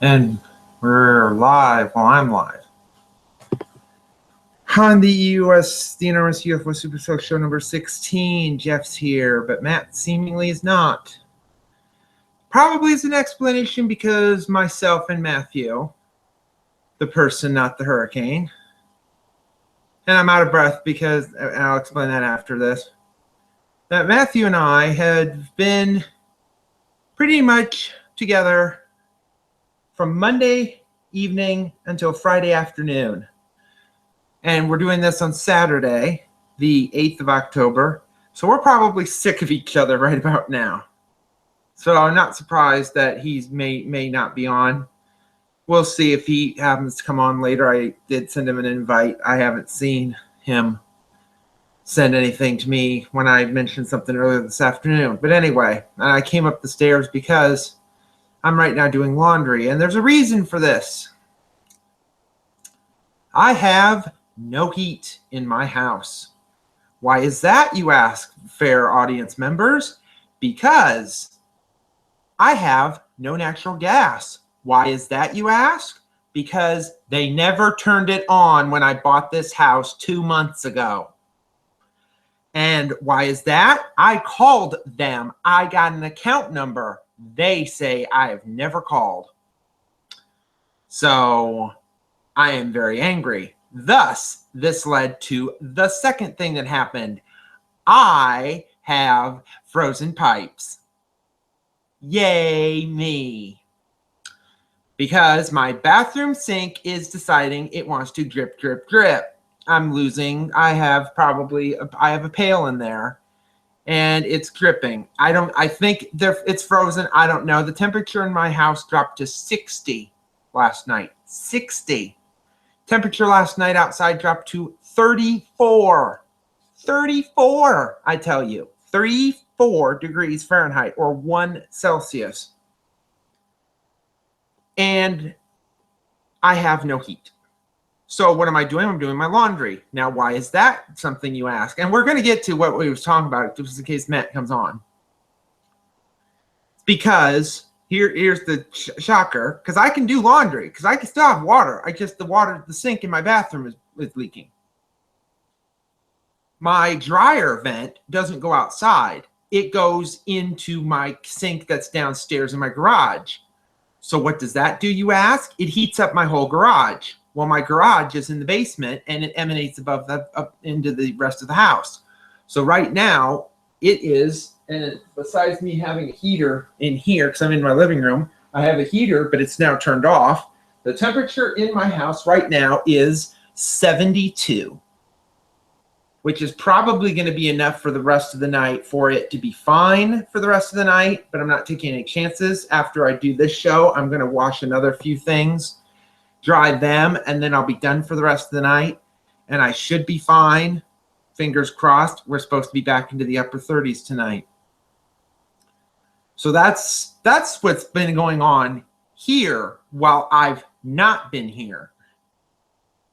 And we're live. Well, I'm live. On the EUS, the enormous UFO Super Show number 16. Jeff's here, but Matt seemingly is not. Probably is an explanation because myself and Matthew, the person, not the hurricane. And I'm out of breath because, and I'll explain that after this, that Matthew and I had been pretty much together from Monday evening until Friday afternoon. And we're doing this on Saturday, the 8th of October. So we're probably sick of each other right about now. So I'm not surprised that he may not be on. We'll see if he happens to come on later. I did send him an invite. I haven't seen him send anything to me when I mentioned something earlier this afternoon. But anyway, I came up the stairs because I'm right now doing laundry. And there's a reason for this. I have no heat in my house. Why is that, you ask, fair audience members? Because I have no natural gas. Why is that, you ask? Because they never turned it on when I bought this house 2 months ago. And why is that? I called them. I got an account number. They say I have never called. So I am very angry. Thus, this led to the second thing that happened. I have frozen pipes. Yay me. Because my bathroom sink is deciding it wants to drip, drip, drip. I'm losing. I have a pail in there and it's dripping. I think it's frozen. I don't know. The temperature in my house dropped to 60 last night. 60. Temperature last night outside dropped to 34. 34, I tell you. 34 degrees Fahrenheit or 1 Celsius. And I have no heat. So what am I doing? I'm doing my laundry. Now, why is that something you ask? And we're going to get to what we was talking about just in case Matt comes on. Because here's the shocker. Because I can do laundry. Because I can still have water. The sink in my bathroom is leaking. My dryer vent doesn't go outside. It goes into my sink that's downstairs in my garage. So what does that do, you ask? It heats up my whole garage. Well, my garage is in the basement and it emanates up into the rest of the house. So right now it is, and besides me having a heater in here, because I'm in my living room, I have a heater, but it's now turned off. The temperature in my house right now is 72, which is probably going to be enough for the rest of the night for it to be fine for the rest of the night, but I'm not taking any chances. After I do this show, I'm going to wash another few things, dry them, and then I'll be done for the rest of the night, and I should be fine. Fingers crossed. We're supposed to be back into the upper 30s tonight. So that's what's been going on here while I've not been here.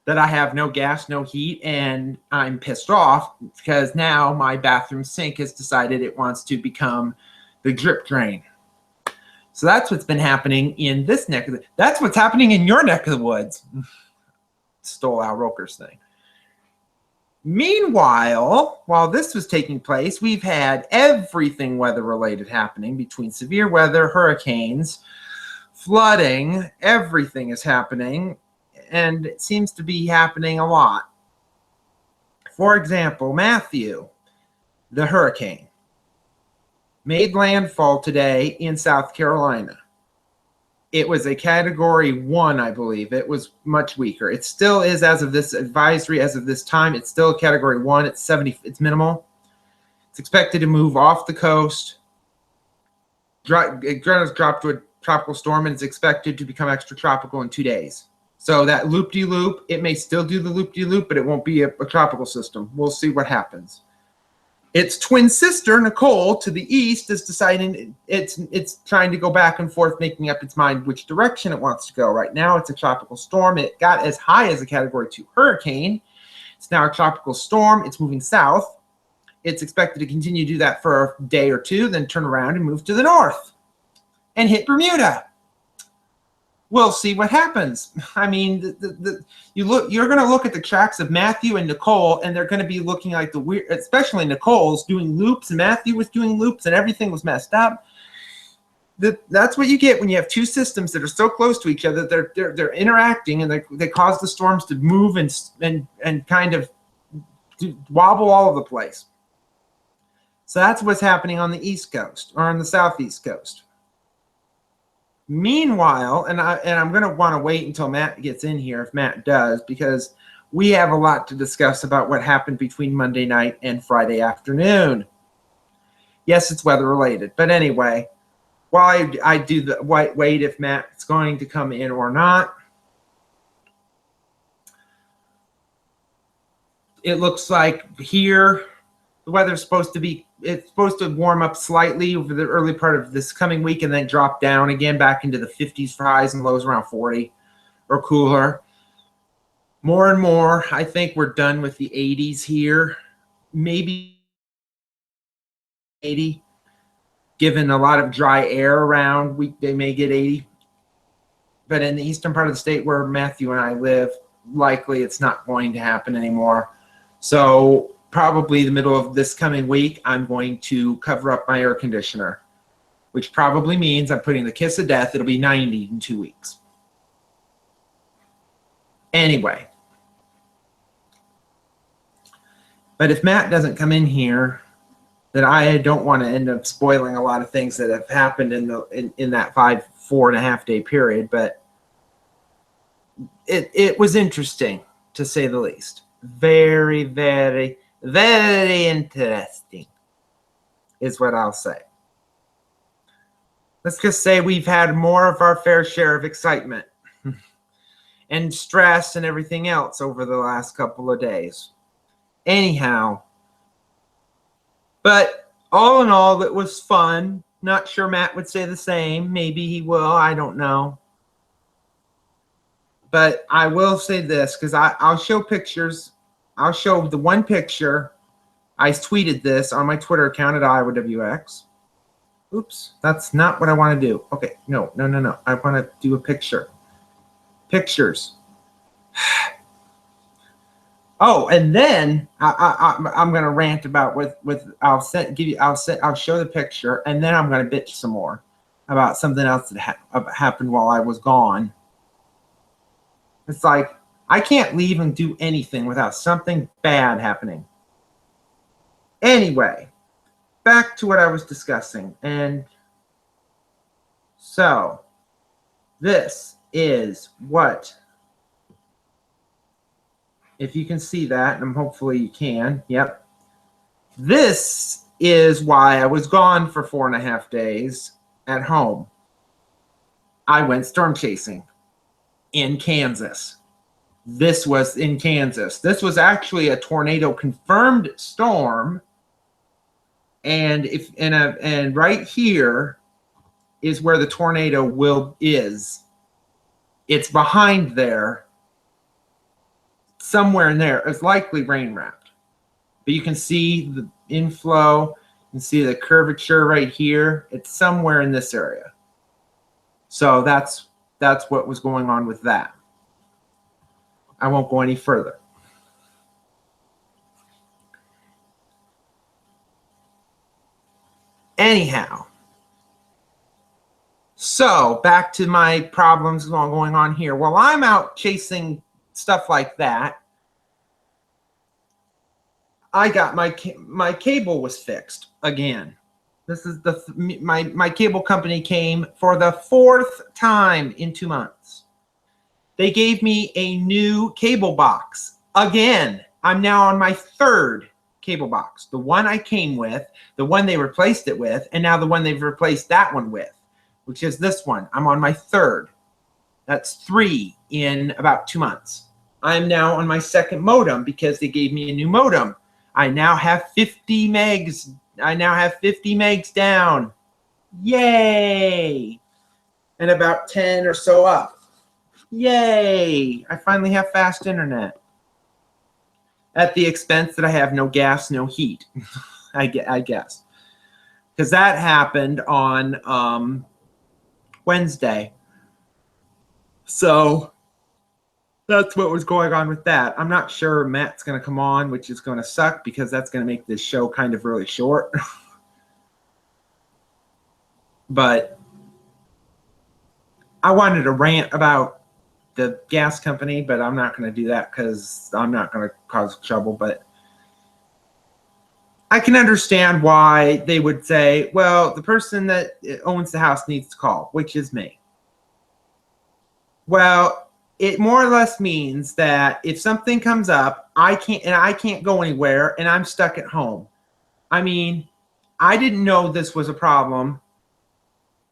That I have no gas, no heat, and I'm pissed off because now my bathroom sink has decided it wants to become the drip drain. So that's what's been happening in this neck of the, that's what's happening in your neck of the woods. Stole Al Roker's thing. Meanwhile, while this was taking place, we've had everything weather-related happening between severe weather, hurricanes, flooding, everything is happening. And it seems to be happening a lot. For example, Matthew, the hurricane, made landfall today in South Carolina. It was a Category 1, I believe. It was much weaker. It still is, as of this advisory, as of this time, it's still a Category 1. It's 70. It's minimal. It's expected to move off the coast. It dropped to a tropical storm, and it's expected to become extratropical in 2 days. So that loop-de-loop, it may still do the loop-de-loop, but it won't be a tropical system. We'll see what happens. Its twin sister, Nicole, to the east, is deciding it's trying to go back and forth, making up its mind which direction it wants to go. Right now, it's a tropical storm. It got as high as a Category 2 hurricane. It's now a tropical storm. It's moving south. It's expected to continue to do that for a day or two, then turn around and move to the north and hit Bermuda. we'll see what happens. I mean, you're going to look at the tracks of Matthew and Nicole, and they're going to be looking like the weird, especially Nicole's doing loops, and Matthew was doing loops, and everything was messed up. That's what you get when you have two systems that are so close to each other. They're interacting, and they cause the storms to move and kind of wobble all over the place. So that's what's happening on the East Coast or on the Southeast Coast. Meanwhile, and I'm going to want to wait until Matt gets in here, if Matt does, because we have a lot to discuss about what happened between Monday night and Friday afternoon. Yes, it's weather related, but anyway, while I do the wait if Matt's going to come in or not, it looks like here the weather's supposed to warm up slightly over the early part of this coming week and then drop down again back into the 50s for highs and lows around 40 or cooler. More and more, I think we're done with the 80s here. Maybe 80. Given a lot of dry air around, they may get 80. But in the eastern part of the state where Matthew and I live, likely it's not going to happen anymore. So probably the middle of this coming week, I'm going to cover up my air conditioner, which probably means I'm putting the kiss of death. It'll be 90 in 2 weeks. Anyway. But if Matt doesn't come in here, then I don't want to end up spoiling a lot of things that have happened in that 4.5 day period. But it was interesting, to say the least. Very, very, very interesting is what I'll say. Let's just say we've had more of our fair share of excitement and stress and everything else over the last couple of days. Anyhow, but all in all, it was fun. Not sure Matt would say the same. Maybe he will. I don't know. But I will say this, because I'll show pictures. I'll show the one picture. I tweeted this on my Twitter account at IowAWX. Oops, that's not what I want to do. Okay, no. I want to do a picture. Pictures. Oh, and then I'm going to rant about I'll show the picture, and then I'm going to bitch some more about something else that happened while I was gone. It's like I can't leave and do anything without something bad happening. Anyway, back to what I was discussing. And so this is what, if you can see that, and hopefully you can. Yep. This is why I was gone for 4.5 days at home. I went storm chasing in Kansas. This was in Kansas. This was actually a tornado confirmed storm. And and right here is where the tornado is. It's behind there. Somewhere in there. It's likely rain wrapped. But you can see the inflow. You can see the curvature right here. It's somewhere in this area. So that's what was going on with that. I won't go any further. Anyhow, so back to my problems going on here. While I'm out chasing stuff like that, I got my cable was fixed again. This is my cable company came for the 4th time in 2 months. They gave me a new cable box again. I'm now on my 3rd cable box. The one I came with, the one they replaced it with, and now the one they've replaced that one with, which is this one. I'm on my 3rd. That's 3 in about 2 months. I'm now on my 2nd modem because they gave me a new modem. I now have 50 megs. I now have 50 megs down. Yay! And about 10 or so up. Yay! I finally have fast internet. At the expense that I have no gas, no heat. I guess. Because that happened on Wednesday. So that's what was going on with that. I'm not sure Matt's going to come on, which is going to suck because that's going to make this show kind of really short. But I wanted to rant about the gas company, but I'm not going to do that because I'm not going to cause trouble. But I can understand why they would say, well, the person that owns the house needs to call, which is me. Well, it more or less means that if something comes up, I can't go anywhere and I'm stuck at home. I mean, I didn't know this was a problem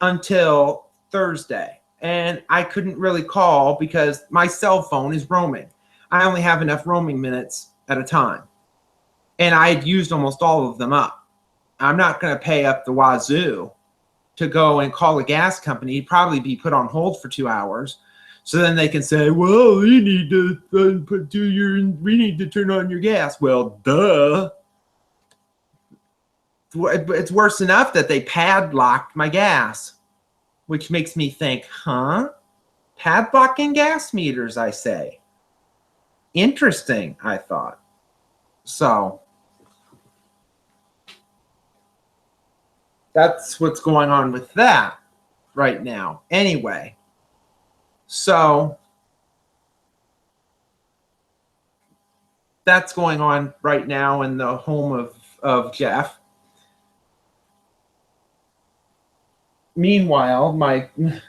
until Thursday, and I couldn't really call because my cell phone is roaming. I only have enough roaming minutes at a time, and I had used almost all of them up. I'm not going to pay up the wazoo to go and call a gas company, probably be put on hold for 2 hours. So then they can say, well, we need to turn on your gas. Well, duh. It's worse enough that they padlocked my gas, which makes me think, huh? Padlocking gas meters, I say. Interesting, I thought. So that's what's going on with that right now. Anyway, so that's going on right now in the home of Jeff. Meanwhile, and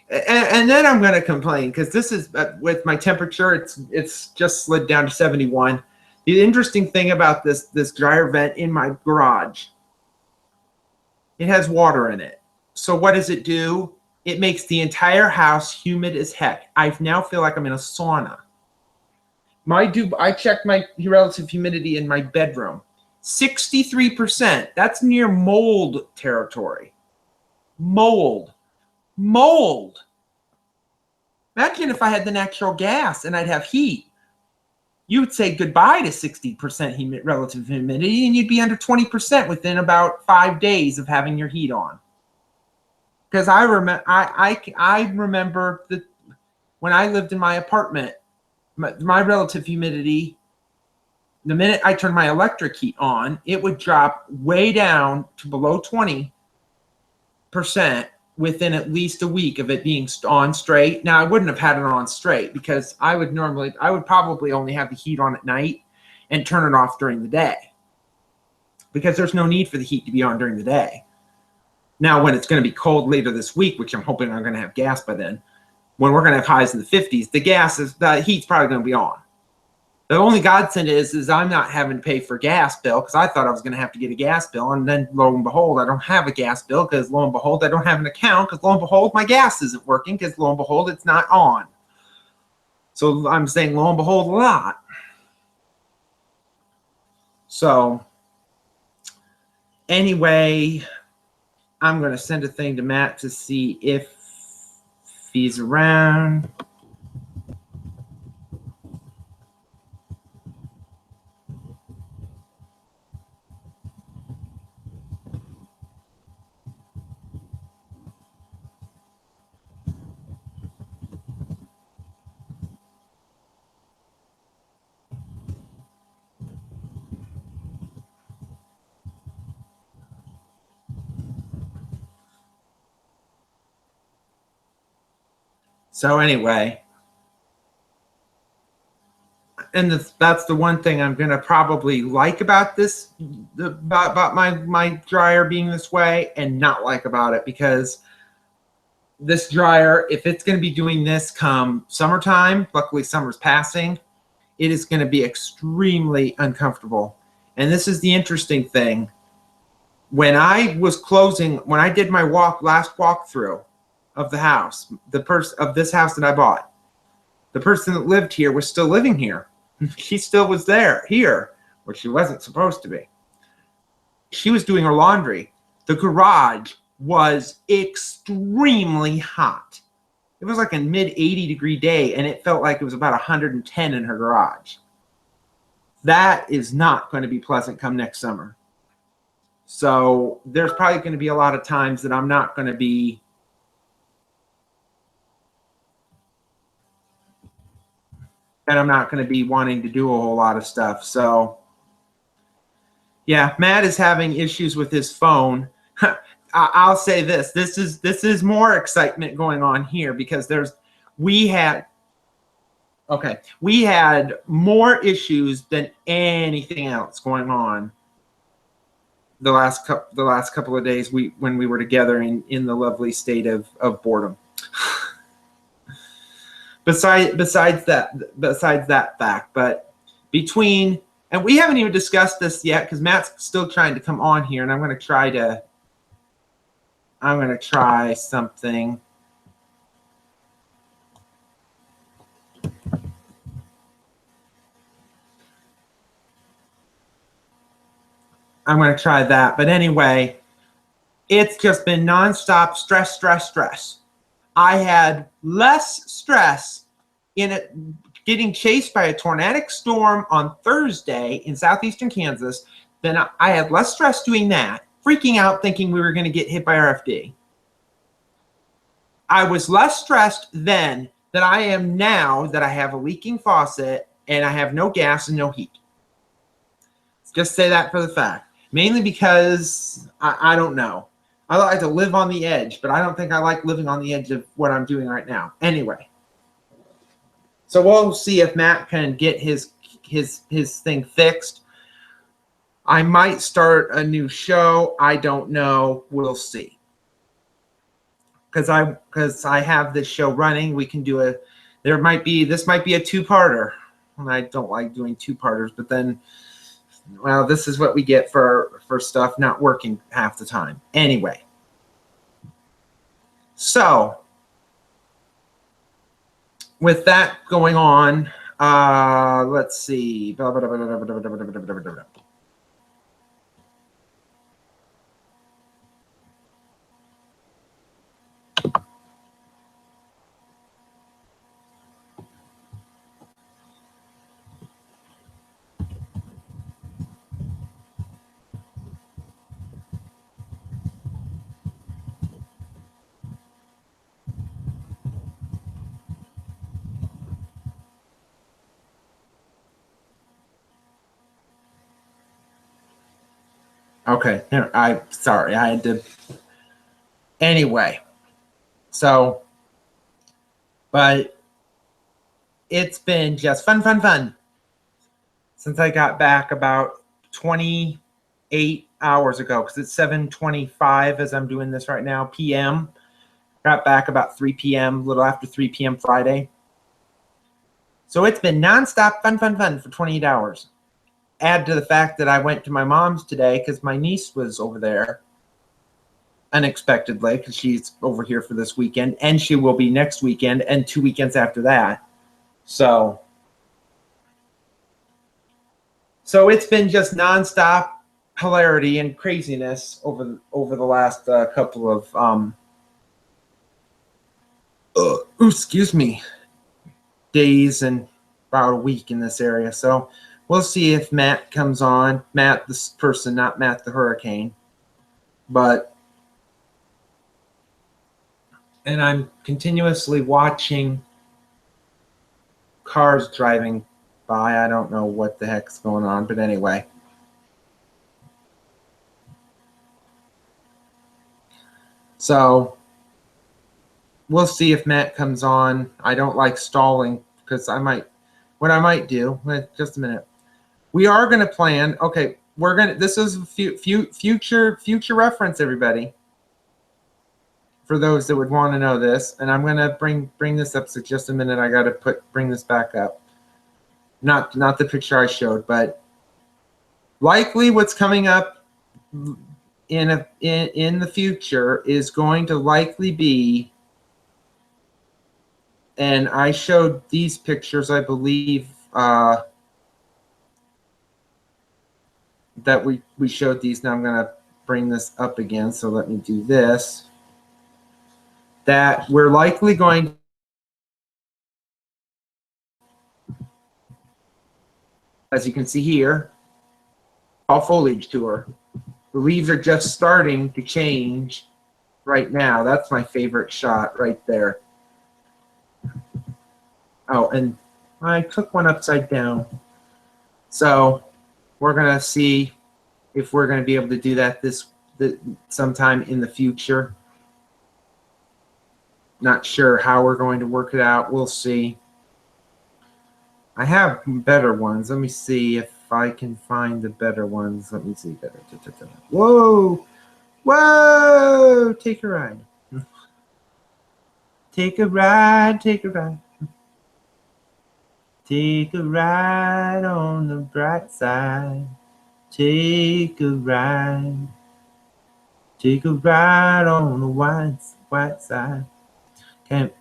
then I'm going to complain because this is with my temperature. It's just slid down to 71. The interesting thing about this dryer vent in my garage, it has water in it. So what does it do? It makes the entire house humid as heck. I now feel like I'm in a sauna. I checked my relative humidity in my bedroom, 63%. That's near mold territory. Mold. Imagine if I had the natural gas and I'd have heat. You would say goodbye to 60% relative humidity and you'd be under 20% within about 5 days of having your heat on. Because I remember that when I lived in my apartment, my relative humidity, the minute I turned my electric heat on, it would drop way down to below 20% within at least a week of it being on straight. Now, I wouldn't have had it on straight because I would probably only have the heat on at night and turn it off during the day because there's no need for the heat to be on during the day. Now, when it's going to be cold later this week, which I'm hoping I'm going to have gas by then, when we're going to have highs in the 50s, the heat's probably going to be on. The only godsend is I'm not having to pay for gas bill because I thought I was going to have to get a gas bill. And then lo and behold, I don't have a gas bill because lo and behold, I don't have an account because lo and behold, my gas isn't working because lo and behold, it's not on. So I'm saying lo and behold a lot. So anyway, I'm going to send a thing to Matt to see if he's around. So anyway, and that's the one thing I'm going to probably like about this, about my dryer being this way, and not like about it, because this dryer, if it's going to be doing this come summertime, luckily summer's passing, it is going to be extremely uncomfortable. And this is the interesting thing. When I did my last walkthrough of the house, of this house that I bought, the person that lived here was still living here. She still was here, where she wasn't supposed to be. She was doing her laundry. The garage was extremely hot. It was like a mid 80-degree day, and it felt like it was about 110 in her garage. That is not going to be pleasant come next summer. So there's probably going to be a lot of times that I'm not going to be and I'm not going to be wanting to do a whole lot of stuff. So yeah, Matt is having issues with his phone. I'll say this. This is more excitement going on here because we had more issues than anything else going on the last couple of days when we were together in the lovely state of boredom. Besides that fact, but and we haven't even discussed this yet because Matt's still trying to come on here, and I'm going to try something. I'm going to try that. But anyway, it's just been nonstop stress, stress, stress. I had less stress in it getting chased by a tornadic storm on Thursday in southeastern Kansas than I had less stress doing that, freaking out thinking we were going to get hit by RFD. I was less stressed then than I am now that I have a leaking faucet and I have no gas and no heat. Just say that for the fact. Mainly because I don't know. I like to live on the edge, but I don't think I like living on the edge of what I'm doing right now. Anyway, so we'll see if Matt can get his thing fixed. I might start a new show. I don't know. We'll see. Because I have this show running. We can do this might be a two-parter. And I don't like doing two-parters, but then, well, this is what we get for stuff not working half the time. Anyway, so with that going on, let's see. Okay, sorry, I had to. Anyway, so, but it's been just fun since I got back about 28 hours ago, because it's 7:25 as I'm doing this right now, p.m. Got back about 3 p.m., a little after 3 p.m. Friday. So it's been nonstop fun for 28 hours. Add to the fact that I went to my mom's today because my niece was over there unexpectedly because she's over here for this weekend, and she will be next weekend and 2 weekends after that. So it's been just nonstop hilarity and craziness over the last couple of excuse me, days and about a week in this area. So we'll see if Matt comes on. Matt, this person, not Matt the hurricane. And I'm continuously watching cars driving by. I don't know what the heck's going on, but anyway. So we'll see if Matt comes on. I don't like stalling because what I might do, just a minute. We are going to plan. Okay, this is future reference, everybody. For those that would want to know this, and I'm going to bring this up. So just a minute, I got to bring this back up. Not the picture I showed, but likely what's coming up in the future is going to likely be. And I showed these pictures, I believe. That we showed these. Now I'm going to bring this up again, so let me do this. That we're likely going, as you can see here, fall foliage tour. The leaves are just starting to change right now. That's my favorite shot right there. Oh, and I took one upside down. So we're going to see if we're going to be able to do that sometime in the future. Not sure how we're going to work it out. We'll see. I have better ones. Let me see if I can find the better ones. Let me see. Whoa. Whoa. Take a ride. Take a ride. Take a ride. Take a ride on the bright side. Take a ride. Take a ride on the white side. Okay.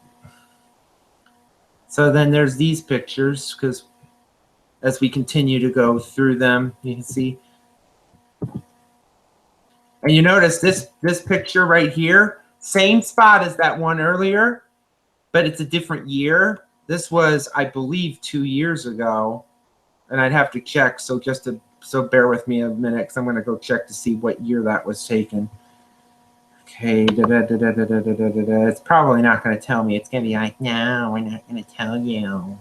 So then there's these pictures, because as we continue to go through them, you can see. And you notice this picture right here, same spot as that one earlier, but it's a different year. This was, I believe, 2 years ago, and I'd have to check. So so bear with me a minute, because I'm going to go check to see what year that was taken. Okay, it's probably not going to tell me. It's going to be like, no, we're not going to tell you.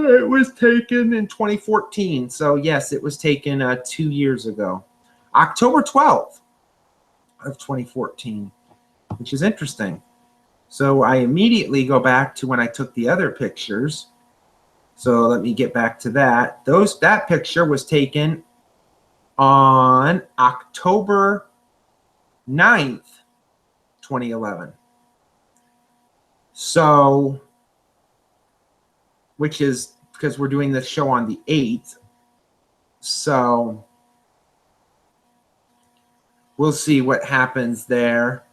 It was taken in 2014. So yes, it was taken 2 years ago, October 12th of 2014, which is interesting. So I immediately go back to when I took the other pictures. So let me get back to that. That picture was taken on October 9th, 2011. So, which is because we're doing this show on the 8th. So we'll see what happens there.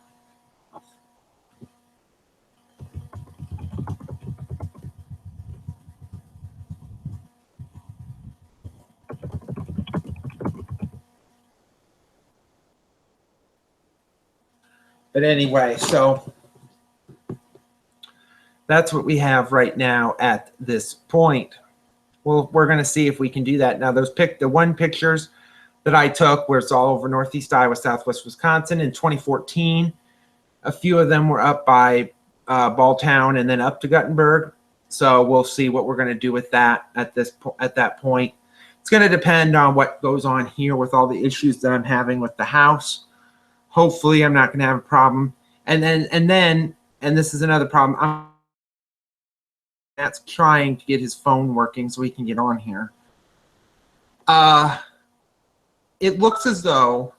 But anyway, so that's what we have right now at this point. Well, we're going to see if we can do that. Now, the one pictures that I took where it's all over Northeast Iowa, Southwest Wisconsin in 2014. A few of them were up by Balltown and then up to Guttenberg. So we'll see what we're going to do with that at that point. It's going to depend on what goes on here with all the issues that I'm having with the house. Hopefully, I'm not going to have a problem. And this is another problem. Matt's trying to get his phone working so he can get on here. It looks as though,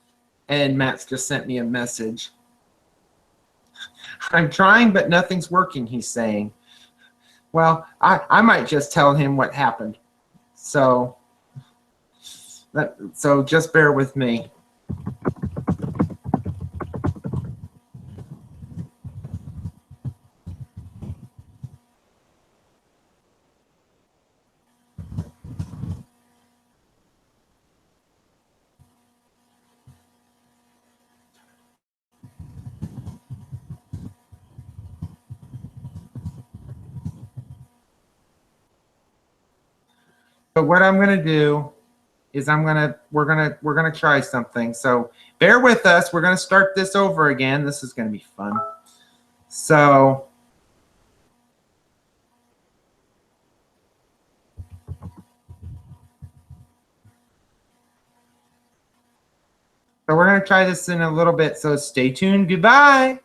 and Matt's just sent me a message. I'm trying, but nothing's working, he's saying. Well, I might just tell him what happened. So just bear with me. But what I'm going to do is we're going to try something. So bear with us. We're going to start this over again. This is going to be fun. So we're going to try this in a little bit. So stay tuned. Goodbye.